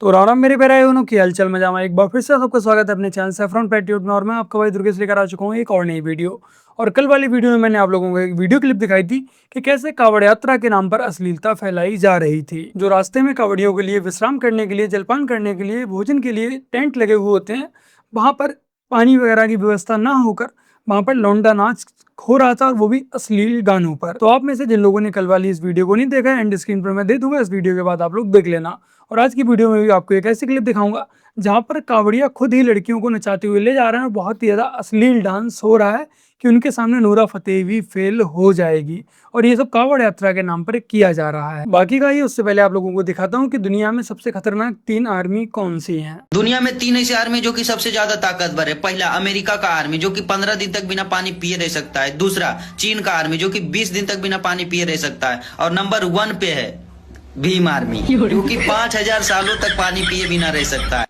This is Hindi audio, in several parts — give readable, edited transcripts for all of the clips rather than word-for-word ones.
तो राम राम मेरे प्यारे भाइयों की हालचाल में जामा एक बार फिर से सबका स्वागत है अपने चैनल सैफरॉन पैट्रियट में। और मैं आपका भाई दुर्गेश लेकर आ चुका हूँ एक और नई वीडियो। और कल वाली वीडियो में मैंने आप लोगों को एक वीडियो क्लिप दिखाई थी कि कैसे कांवड़ यात्रा के नाम पर अश्लीलता फैलाई जा रही थी। जो रास्ते में कांवड़ियों के लिए विश्राम करने के लिए, जलपान करने के लिए, भोजन के लिए टेंट लगे हुए होते हैं, वहां पर पानी वगैरह की व्यवस्था ना होकर वहां पर लौंडा नाच हो रहा था, और वो भी अश्लील गानों पर। तो आप में से जिन लोगों ने कल वाली इस वीडियो को नहीं देखा है, एंड स्क्रीन पर मैं दे दूंगा, इस वीडियो के बाद आप लोग देख लेना। और आज की वीडियो में भी आपको एक ऐसी क्लिप दिखाऊंगा जहां पर कांवड़िया खुद ही लड़कियों को नचाते हुए ले जा रहे हैं, और बहुत ही ज्यादा अश्लील डांस हो रहा है कि उनके सामने नूरा फतेही भी फेल हो जाएगी। और ये सब कांवड़ यात्रा के नाम पर किया जा रहा है। बाकी का ये उससे पहले आप लोगों को दिखाता हूँ कि दुनिया में सबसे खतरनाक 3 आर्मी कौन सी हैं। दुनिया में 3 ऐसे आर्मी जो कि सबसे ज्यादा ताकतवर है। पहला, अमेरिका का आर्मी जो कि 15 दिन तक बिना पानी पिए रह सकता है। दूसरा, चीन का आर्मी जो कि 20 दिन तक बिना पानी पिए रह सकता है। और नंबर 1 पे है भीम आर्मी जो कि 5000 सालों तक पानी पिए बिना रह सकता है।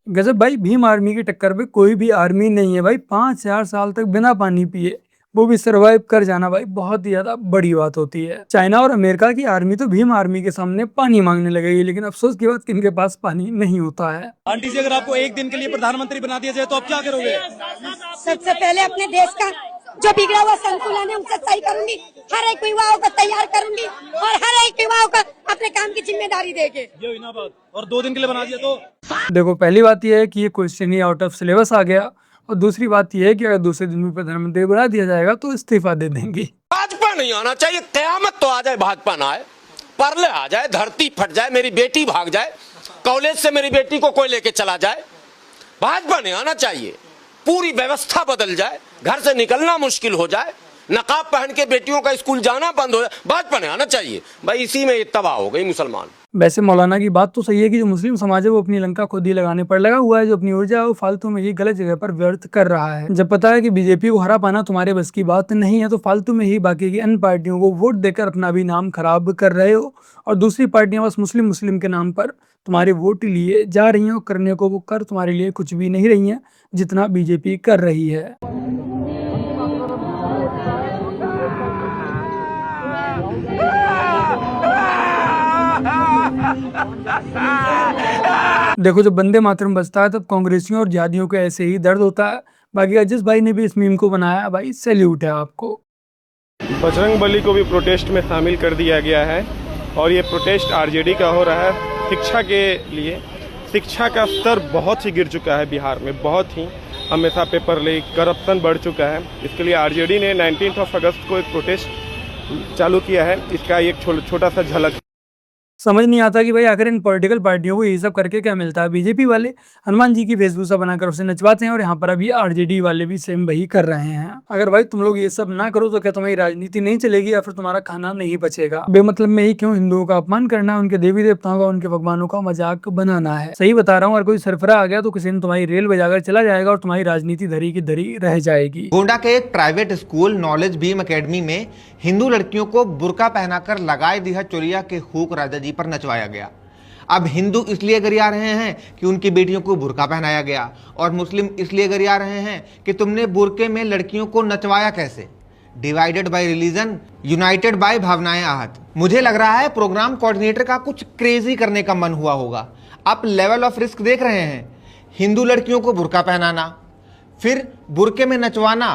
गजब भाई, भीम आर्मी की टक्कर पे कोई भी आर्मी नहीं है भाई। 5000 साल तक बिना पानी पिए वो भी सरवाइव कर जाना भाई बहुत ही ज्यादा बड़ी बात होती है। चाइना और अमेरिका की आर्मी तो भीम आर्मी के सामने पानी मांगने लगेगी, लेकिन अफसोस की बात कि इनके पास पानी नहीं होता है। आंटी जी, अगर आपको एक दिन के लिए प्रधानमंत्री बना दिया जाए तो आप क्या करोगे? सबसे पहले अपने देश का जो बिगड़ा हुआ संतुलन है उसे सही करूंगी। हर एक युवाओं को तैयार करूंगी और हर एक युवाओं को अपने काम की जिम्मेदारी देके। ये हुई ना बात। और 2 दिन के लिए बना दिया तो देखो, पहली बात यह है कि ये क्वेश्चन ही आउट ऑफ सिलेबस आ गया, और दूसरी बात यह है कि अगर दूसरे दिन भी प्रधानमंत्री बना दिया जाएगा तो इस्तीफा दे देंगे। भाजपा नहीं आना चाहिए। कयामत तो आ जाए, भाजपा ना आए, परले आ जाए, धरती फट जाए, मेरी बेटी भाग जाए, कॉलेज से मेरी बेटी को कोई लेके चला जाए, भाजपा नहीं आना चाहिए। पूरी व्यवस्था बदल जाए, घर से निकलना मुश्किल हो जाए, नकाब पहन के बेटियों का स्कूल जाना बंद हो जाए, भाजपा नहीं आना चाहिए भाई। इसी में तबाह हो गई मुसलमान। वैसे मौलाना की बात तो सही है कि जो मुस्लिम समाज है वो अपनी लंका खुद ही लगाने पर लगा हुआ है। जो अपनी ऊर्जा है वो फालतू में ही गलत जगह पर व्यर्थ कर रहा है। जब पता है कि बीजेपी को हरा पाना तुम्हारे बस की बात नहीं है, तो फालतू में ही बाकी की अन्य पार्टियों को वोट देकर अपना भी नाम खराब कर रहे हो, और दूसरी पार्टियां बस मुस्लिम के नाम पर तुम्हारे वोट लिए जा रही हैं, और करने को वो कर तुम्हारे लिए कुछ भी नहीं रही हैं जितना बीजेपी कर रही है। देखो, जब वंदे मातरम बजता है तब कांग्रेसियों और जिहादियों को ऐसे ही दर्द होता है। बाकी अजिस भाई ने भी इस मीम को बनाया, भाई सैल्यूट है आपको। बजरंगबली को भी प्रोटेस्ट में शामिल कर दिया गया है, और ये प्रोटेस्ट आरजेडी का हो रहा है शिक्षा के लिए। शिक्षा का स्तर बहुत ही गिर चुका है बिहार में, बहुत ही। हमेशा पेपर लीक, करप्शन बढ़ चुका है। इसके लिए आरजेडी ने 19 अगस्त को एक प्रोटेस्ट चालू किया है। इसका एक छोटा सा झलक। समझ नहीं आता कि भाई आखिर इन पॉलिटिकल पार्टियों को ये सब करके क्या मिलता है। बीजेपी वाले हनुमान जी की वेशभूषा बनाकर उसे नचवाते हैं, और यहाँ पर अभी आरजेडी वाले भी सेम वही कर रहे हैं। अगर भाई तुम लोग ये सब ना करो तो क्या तुम्हारी राजनीति नहीं चलेगी, या फिर तुम्हारा खाना नहीं बचेगा। बेमतलब में ही क्यों हिंदुओं का अपमान करना, उनके देवी देवताओं का, उनके भगवानों का मजाक बनाना है। सही बता रहा हूँ, अगर कोई सरफरा आ गया तो किसी ने तुम्हारी रेल बजाकर चला जाएगा, और तुम्हारी राजनीति धरी की धरी रह जाएगी। गोंडा के एक private school knowledge beam academy में हिंदू लड़कियों को बुर्का पहनाकर लगाए दिया चोरिया के हुक राजा जी पर नचवाया गया। अब हिंदू इसलिए गरिया रहे हैं कि उनकी बेटियों को बुर्का पहनाया गया, और मुस्लिम इसलिए गरिया रहे हैं कि तुमने बुर्के में लड़कियों को नचवाया कैसे। Divided by religion, united by भावनाएं आहत। मुझे लग रहा है प्रोग्राम कोऑर्डिनेटर का कुछ क्रेजी करने का मन हुआ होगा। आप लेवल ऑफ रिस्क देख रहे हैं। हिंदू लड़कियों को बुर्का पहनाना, फिर बुर्के में नचवाना,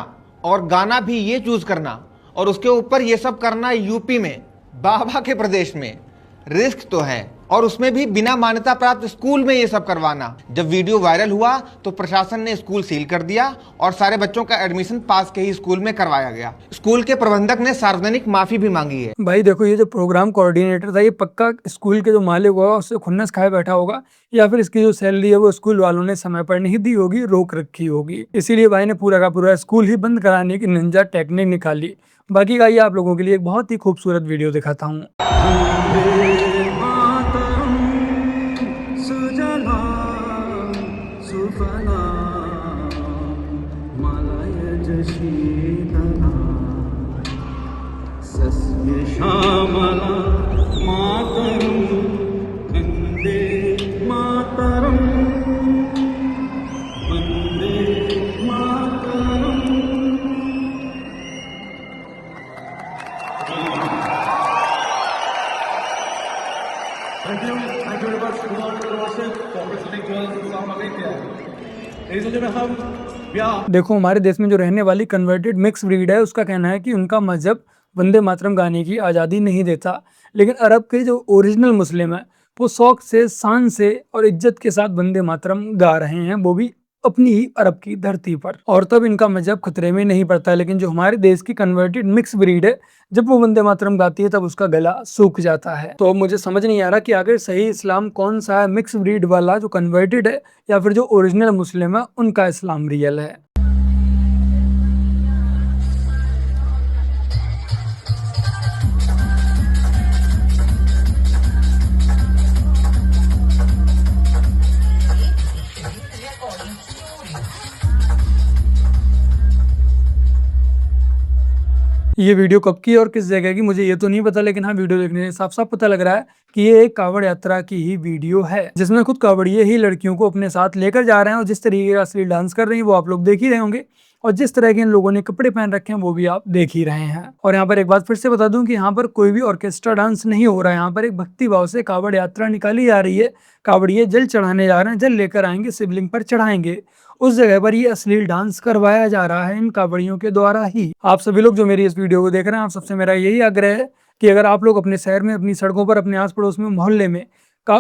और गाना भी ये चूज करना, और उसके ऊपर ये सब करना यूपी में, बाबा के प्रदेश में। रिस्क तो है, और उसमें भी बिना मान्यता प्राप्त स्कूल में ये सब करवाना। जब वीडियो वायरल हुआ तो प्रशासन ने स्कूल सील कर दिया, और सारे बच्चों का एडमिशन पास के ही स्कूल में करवाया गया। स्कूल के प्रबंधक ने सार्वजनिक माफी भी मांगी है। भाई देखो, ये जो प्रोग्राम कोऑर्डिनेटर था ये पक्का स्कूल के जो मालिक होगा उससे खुन्नस खाए बैठा होगा, या फिर इसकी जो सैलरी है वो स्कूल वालों ने समय पर नहीं दी होगी, रोक रखी होगी। इसीलिए भाई ने पूरा का पूरा स्कूल ही बंद कराने की निंजा टेक्निक निकाली। बाकी का ये आप लोगों के लिए एक बहुत ही खूबसूरत वीडियो दिखाता हूँ। श्यामला मातरम Vande Mataram Vande Mataram. Thank you very much. For presenting to us Islam Malaysia. Ladies and gentlemen, we are देखो हमारे देश में जो रहने वाली कन्वर्टेड मिक्स ब्रीड है उसका कहना है कि उनका मजहब वंदे मातरम गाने की आज़ादी नहीं देता, लेकिन अरब के जो ओरिजिनल मुस्लिम है वो शौक से, शान से और इज्जत के साथ वंदे मातरम गा रहे हैं, वो भी अपनी ही अरब की धरती पर। और तब इनका मजहब खतरे में नहीं पड़ता। लेकिन जो हमारे देश की कन्वर्टेड मिक्स ब्रीड है, जब वो वंदे मातरम गाती है तब उसका गला सूख जाता है। तो अब मुझे समझ नहीं आ रहा कि आखिर सही इस्लाम कौन सा है, मिक्स ब्रीड वाला जो कन्वर्टेड है या फिर जो ओरिजिनल मुस्लिम है उनका इस्लाम रियल है। ये वीडियो कब की और किस जगह की मुझे ये तो नहीं पता, लेकिन हाँ वीडियो देखने से साफ साफ पता लग रहा है कि ये एक कावड़ यात्रा की ही वीडियो है, जिसमें खुद कावड़िए ही लड़कियों को अपने साथ लेकर जा रहे हैं और जिस तरीके का असली डांस कर रही हैं वो आप लोग देख ही रहे होंगे, और जिस तरह के इन लोगों ने कपड़े पहन रखे हैं वो भी आप देख ही रहे हैं। और यहाँ पर एक बात फिर से बता दूं कि यहाँ पर कोई भी ऑर्केस्ट्रा डांस नहीं हो रहा है, यहाँ पर एक भक्ति भाव से कावड़ यात्रा निकाली जा रही है। कावड़िए जल चढ़ाने जा रहे हैं, जल लेकर आएंगे, शिवलिंग पर चढ़ाएंगे, उस जगह पर ये अश्लील डांस करवाया जा रहा है इन कावड़ियों के द्वारा ही। आप सभी लोग जो मेरी इस वीडियो को देख रहे हैं, आप सबसे मेरा यही आग्रह है कि अगर आप लोग अपने शहर में, अपनी सड़कों पर, अपने आस पड़ोस में, मोहल्ले में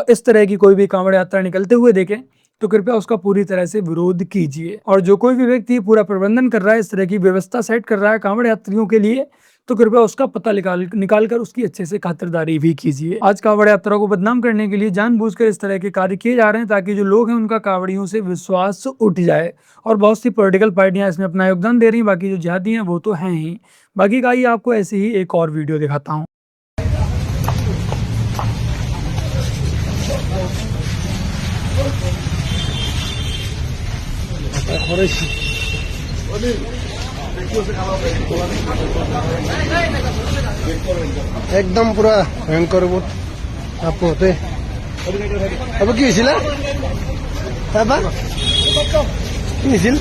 इस तरह की कोई भी कावड़ यात्रा निकलते हुए देखें तो कृपया उसका पूरी तरह से विरोध कीजिए। और जो कोई भी व्यक्ति पूरा प्रबंधन कर रहा है, इस तरह की व्यवस्था सेट कर रहा है कावड़ यात्रियों के लिए, तो कृपया उसका पता निकाल कर उसकी अच्छे से खातिरदारी भी कीजिए। आज कावड़ यात्रा को बदनाम करने के लिए जानबूझकर इस तरह के कार्य किए जा रहे हैं ताकि जो लोग हैं उनका कावड़ियों से विश्वास उठ जाए। और बहुत सी पॉलिटिकल पार्टियां इसमें अपना योगदान दे रही हैं, बाकी जो जिहादी हैं वो तो हैं ही। बाकी का ही आपको ऐसी ही एक और वीडियो दिखाता हूँ। একদম পুরা ভয়ঙ্কর বোধ আপু হতে अब কি হয়েছিল বাবা কি হয়েছিল।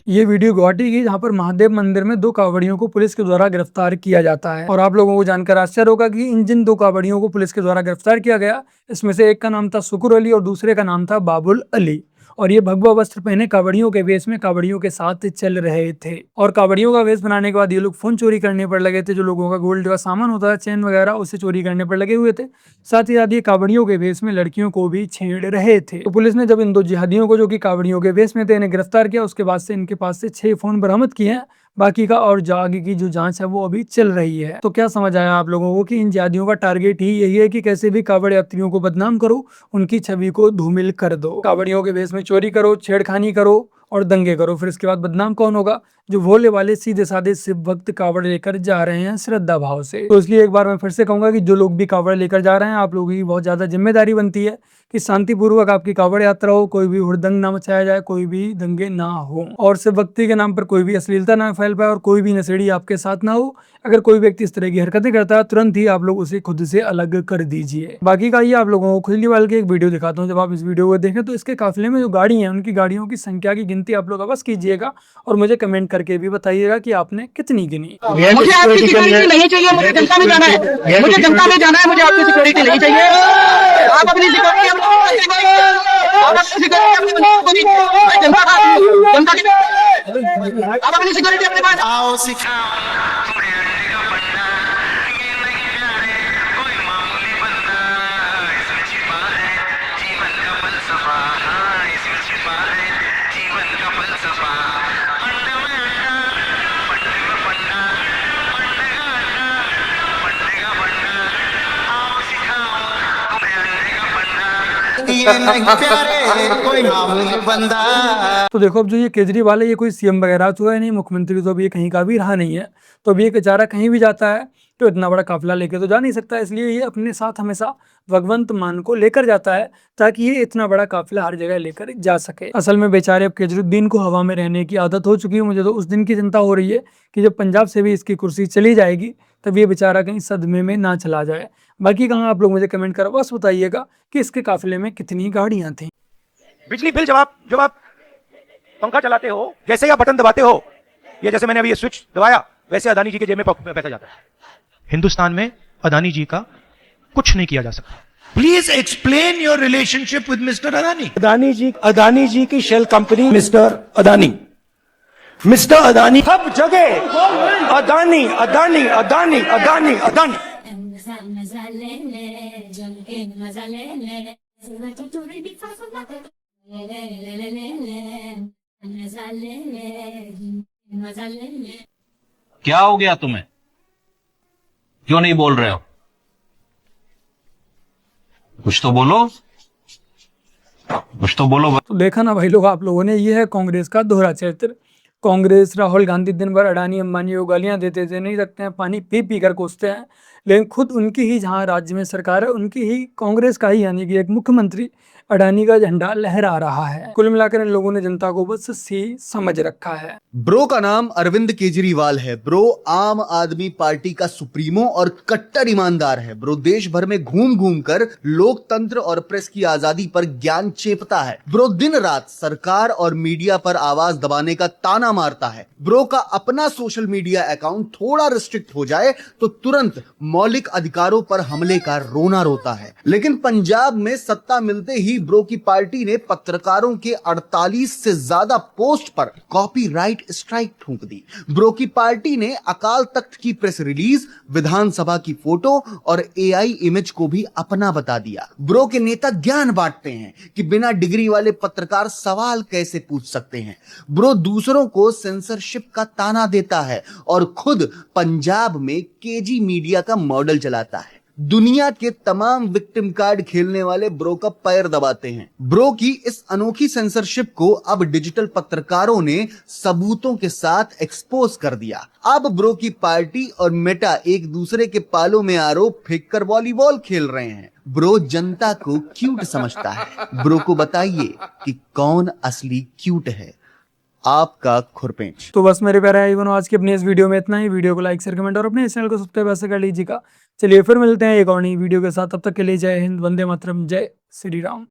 ये वीडियो गुवाहाटी की, जहां पर महादेव मंदिर में 2 कावड़ियों को पुलिस के द्वारा गिरफ्तार किया जाता है। और आप लोगों को जानकर आश्चर्य होगा कि इन जिन 2 कावड़ियों को पुलिस के द्वारा गिरफ्तार किया गया, इसमें से एक का नाम था शुकुर अली और दूसरे का नाम था बाबुल अली। और ये भगवा वस्त्र पहने कावड़ियों के वेश में कावड़ियों के साथ चल रहे थे। और कावड़ियों का वेश बनाने के बाद ये लोग फोन चोरी करने पर लगे थे। जो लोगों का गोल्ड का सामान होता है, चेन वगैरह, उसे चोरी करने पर लगे हुए थे। साथ ही साथ ये कावड़ियों के वेश में लड़कियों को भी छेड़ रहे थे। तो पुलिस ने जब इन 2 जिहादियों को, जो कि कावड़ियों के वेश में थे, इन्हें गिरफ्तार किया, उसके बाद से इनके पास से 6 फोन बरामद किए हैं। बाकी का और आगे की जो जांच है वो अभी चल रही है। तो क्या समझ आया आप लोगों को कि इन जिहादियों का टारगेट ही यही है कि कैसे भी कावड़ यात्रियों को बदनाम करो, उनकी छवि को धूमिल कर दो। कावड़ियों के वेश में चोरी करो, छेड़खानी करो और दंगे करो, फिर इसके बाद बदनाम कौन होगा? जो भोले वाले सीधे साधे शिव भक्त कावड़ लेकर जा रहे हैं श्रद्धा भाव से। तो इसलिए एक बार मैं फिर से कहूंगा कि जो लोग भी कावड़ लेकर जा रहे हैं, आप लोगों की बहुत ज्यादा जिम्मेदारी बनती है कि शांतिपूर्वक आपकी कावड़ यात्रा हो, कोई भी हुड़दंग ना मचाया जाए, कोई भी दंगे ना हो, और शिव भक्ति के नाम पर कोई भी अश्लीलता ना फैल पाए और कोई भी नशेड़ी आपके साथ ना हो। अगर कोई व्यक्ति इस तरह की हरकतें करता है, तुरंत ही आप लोग उसे खुद से अलग कर दीजिए। बाकी का ये आप लोगों को खुजली वाल की एक वीडियो दिखाता हूँ। जब आप इस वीडियो को देखें तो इसके काफिले में जो गाड़ी है, उनकी गाड़ियों की संख्या की गिनती आप लोग अवश्य कीजिएगा और मुझे कमेंट करके भी बताइएगा कि आपने कितनी गिनी। मुझे आपकी सिक्योरिटी नहीं चाहिए, मुझे जनता में जाना है, मुझे जनता में जाना है, मुझे आपकी सिक्योरिटी नहीं चाहिए। आप अपनी सिक्योरिटी आप अपनी सिक्योरिटी अपने पास आओ। तो देखो अब जो ये केजरीवाल है, ये कोई सीएम वगैरह तो है नहीं, मुख्यमंत्री तो अभी ये कहीं का भी रहा नहीं है। तो अभी ये बेचारा कहीं भी जाता है तो इतना बड़ा काफिला लेके तो जा नहीं सकता, इसलिए ये अपने साथ हमेशा भगवंत मान को लेकर जाता है ताकि ये इतना बड़ा काफिला हर जगह लेकर जा सके। असल में बेचारे अब केजरीवाल को हवा में रहने की आदत हो चुकी है। मुझे तो उस दिन की चिंता हो रही है कि जब पंजाब से भी इसकी कुर्सी चली जाएगी तब ये बेचारा कहीं सदमे में ना चला जाए। बाकी कहाँ आप लोग मुझे कमेंट कर बस बताइएगा कि इसके काफिले में कितनी गाड़ियां थी। बिजली बिल जब आप पंखा चलाते हो, जैसे या बटन दबाते हो, या जैसे मैंने अभी ये स्विच दबाया, वैसे अदानी जी के जेब में पैसा जाता है। हिंदुस्तान में अदानी जी का कुछ नहीं किया जा सकता। Please explain your relationship with Mr Adani. Adani ji की शेल कंपनी मिस्टर अदानी सब जगह अदानी अदानी अदानी अदानी अदानी। क्या हो गया तुम्हें? क्यों नहीं बोल रहे हो? कुछ तो बोलो, कुछ तो बोलो। तो देखा ना भाई लोग आप लोगों ने, ये है कांग्रेस का दोहरा चरित्र। कांग्रेस राहुल गांधी दिन भर अडानी अंबानी को गालियां देते थे, नहीं रखते हैं, पानी पी पी कर कोसते हैं, लेकिन खुद उनकी ही जहां राज्य में सरकार है, उनकी ही कांग्रेस का ही यानी कि एक मुख्यमंत्री अडानी का झंडा लहरा रहा है। कुल मिलाकर इन लोगों ने जनता को बस सी समझ रखा है। ब्रो का नाम अरविंद केजरीवाल है। ब्रो आम आदमी पार्टी का सुप्रीमो और कट्टर ईमानदार है। ब्रो देश भर में घूम घूम कर लोकतंत्र और प्रेस की आजादी पर ज्ञान चेपता है। ब्रो दिन रात सरकार और मीडिया पर आवाज दबाने का ताना मारता है। ब्रो का अपना सोशल मीडिया अकाउंट थोड़ा रिस्ट्रिक्ट हो जाए तो तुरंत मौलिक अधिकारों पर हमले का रोना रोता है। लेकिन पंजाब में सत्ता मिलते ही ब्रो की पार्टी ने पत्रकारों के 48 से ज्यादा पोस्ट पर कॉपीराइट स्ट्राइक ठोक दी। ब्रो की पार्टी ने अकाल तख्त की प्रेस रिलीज, विधानसभा की फोटो और एआई इमेज को भी अपना बता दिया। ब्रो के नेता ज्ञान बांटते हैं कि बिना डिग्री वाले पत्रकार सवाल कैसे पूछ सकते हैं। ब्रो दूसरों को सेंसरशिप का ताना देता है और खुद पंजाब में केजी मीडिया का मॉडल चलाता है। दुनिया के तमाम विक्टिम कार्ड खेलने वाले ब्रो का पैर दबाते हैं। ब्रो की इस अनोखी सेंसरशिप को अब डिजिटल पत्रकारों ने सबूतों के साथ एक्सपोज कर दिया। अब ब्रो की पार्टी और मेटा एक दूसरे के पालों में आरोप फेंककर वॉलीबॉल खेल रहे हैं। ब्रो जनता को क्यूट समझता है। ब्रो को बताइए कि कौन असली क्यूट है। आपका खुरपेंच। तो बस मेरे प्यारे भाई बहनों, आज की अपनी इस वीडियो में इतना ही। वीडियो को लाइक शेयर कमेंट और अपने इस चैनल को सब्सक्राइब ऐसे कर लीजिएगा। चलिए फिर मिलते हैं एक और नई वीडियो के साथ। तब तक के लिए जय हिंद, वंदे मातरम, जय श्री राम।